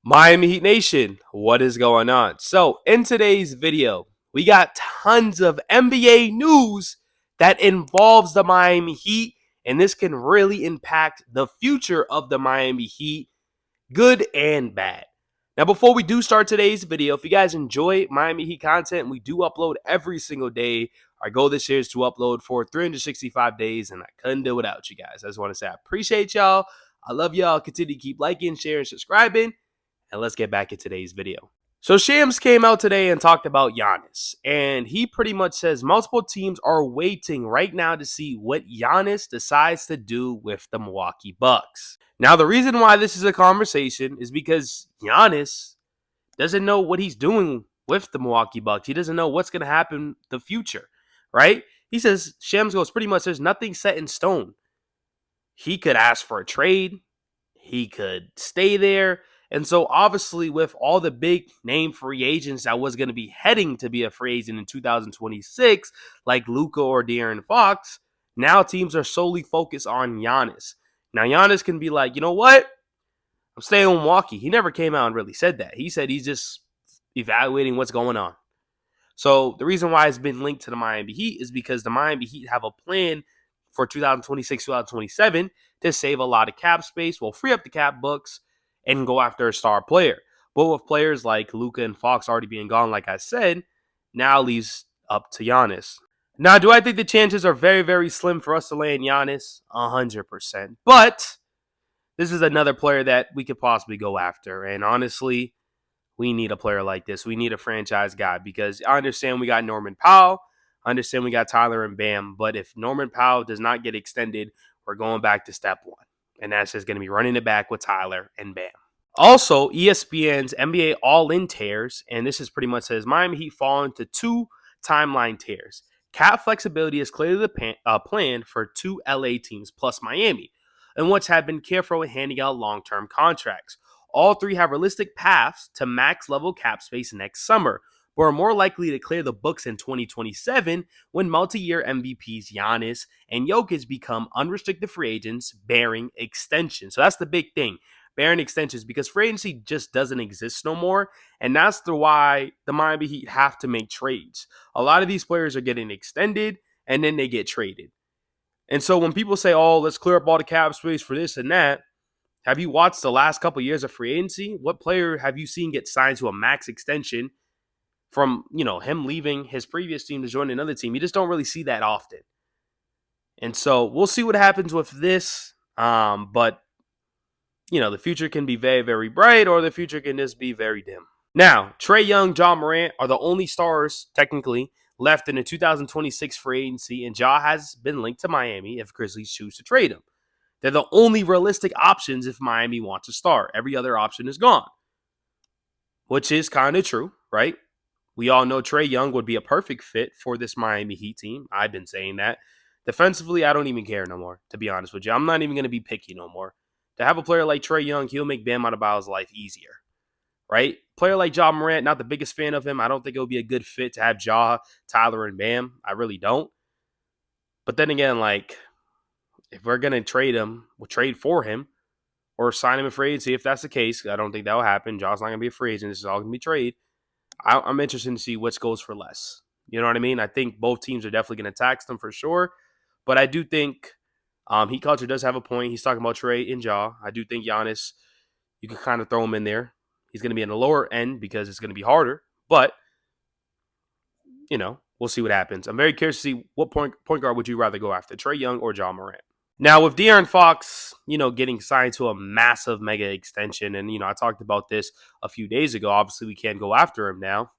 Miami Heat Nation, what is going on? So, in today's video, we got tons of NBA news that involves the Miami Heat, and this can really impact the future of the Miami Heat, good and bad. Now, before we do start today's video, if you guys enjoy Miami Heat content, we do upload every single day. Our goal this year is to upload for 365 days, and I couldn't do it without you guys. I just want to say I appreciate y'all. I love y'all. Continue to keep liking, sharing, subscribing. And let's get back in today's video. So Shams came out today and talked about Giannis. And he pretty much says multiple teams are waiting right now to see what Giannis decides to do with the Milwaukee Bucks. Now, the reason why this is a conversation is because Giannis doesn't know what he's doing with the Milwaukee Bucks. He doesn't know what's going to happen in the future, right? He says, Shams goes, pretty much there's nothing set in stone. He could ask for a trade. He could stay there. And so obviously with all the big name free agents that was going to be heading to be a free agent in 2026, like Luka or De'Aaron Fox, now teams are solely focused on Giannis. Now Giannis can be like, you know what? I'm staying in Milwaukee. He never came out and really said that. He said he's just evaluating what's going on. So the reason why it's been linked to the Miami Heat is because the Miami Heat have a plan for 2026, 2027 to save a lot of cap space, will free up the cap books, and go after a star player. But with players like Luka and Fox already being gone, like I said, now leaves up to Giannis. Now, do I think the chances are very, very slim for us to land Giannis? 100%. But this is another player that we could possibly go after. And honestly, we need a player like this. We need a franchise guy because I understand we got Norman Powell. I understand we got Tyler and Bam. But if Norman Powell does not get extended, we're going back to step one. And that's just going to be running it back with Tyler and Bam. Also, ESPN's NBA All-In tears, and this is pretty much says Miami Heat fall into two timeline tears. Cap flexibility is clearly the plan for two LA teams plus Miami, and which have been careful in handing out long-term contracts. All three have realistic paths to max level cap space next summer, but are more likely to clear the books in 2027 when multi-year MVPs Giannis and Jokic become unrestricted free agents bearing extensions. So that's the big thing, bearing extensions, because free agency just doesn't exist no more, and that's why the Miami Heat have to make trades. A lot of these players are getting extended, and then they get traded. And so when people say, oh, let's clear up all the cap space for this and that, have you watched the last couple of years of free agency? What player have you seen get signed to a max extension from, him leaving his previous team to join another team? You just don't really see that often. And so we'll see what happens with this. But, the future can be very, very bright, or the future can just be very dim. Now, Trae Young, Ja Morant are the only stars, technically, left in the 2026 free agency, and Ja has been linked to Miami if Grizzlies choose to trade him. They're the only realistic options if Miami wants a star. Every other option is gone, which is kind of true, right? We all know Trae Young would be a perfect fit for this Miami Heat team. I've been saying that. Defensively, I don't even care no more, to be honest with you. I'm not even going to be picky no more. To have a player like Trae Young, he'll make Bam Adebayo's life easier, right? Player like Ja Morant, not the biggest fan of him. I don't think it would be a good fit to have Ja, Tyler, and Bam. I really don't. But then again, if we're going to trade him, we'll trade for him or sign him in free agency. If that's the case, I don't think that will happen. Ja's not going to be a free agent. This is all going to be trade. I'm interested to see which goes for less. You know what I mean? I think both teams are definitely going to tax them for sure. But I do think Heat Culture does have a point. He's talking about Trae and Ja. I do think Giannis, you can kind of throw him in there. He's going to be in the lower end because it's going to be harder. But, we'll see what happens. I'm very curious to see what point guard would you rather go after, Trae Young or Ja Morant. Now, with De'Aaron Fox, getting signed to a massive mega extension, and, I talked about this a few days ago. Obviously, we can't go after him now,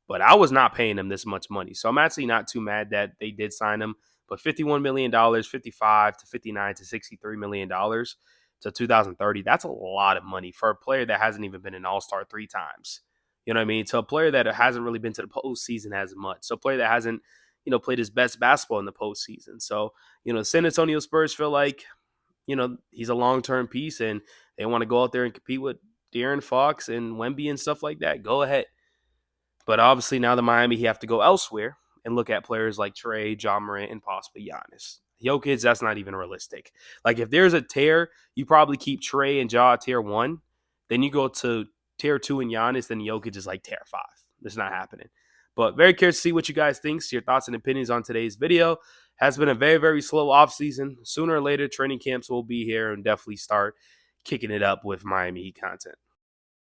but I was not paying him this much money. So I'm actually not too mad that they did sign him. But $51 million, $55 to $59 to $63 million to 2030, that's a lot of money for a player that hasn't even been an all-star 3 times. You know what I mean? To a player that hasn't really been to the postseason as much. So a player that hasn't played his best basketball in the postseason. So, San Antonio Spurs feel like, he's a long-term piece and they want to go out there and compete with De'Aaron Fox and Wemby and stuff like that. Go ahead. But obviously now the Miami, he have to go elsewhere and look at players like Trae, Ja Morant, and possibly Giannis. Jokic, that's not even realistic. Like if there's a tear, you probably keep Trae and Ja at tier 1. Then you go to tier 2 in Giannis, then Jokic is like tier 5. It's not happening. But very curious to see what you guys think. Your thoughts and opinions on today's video. Has been a very, very slow offseason. Sooner or later, training camps will be here and definitely start kicking it up with Miami Heat content.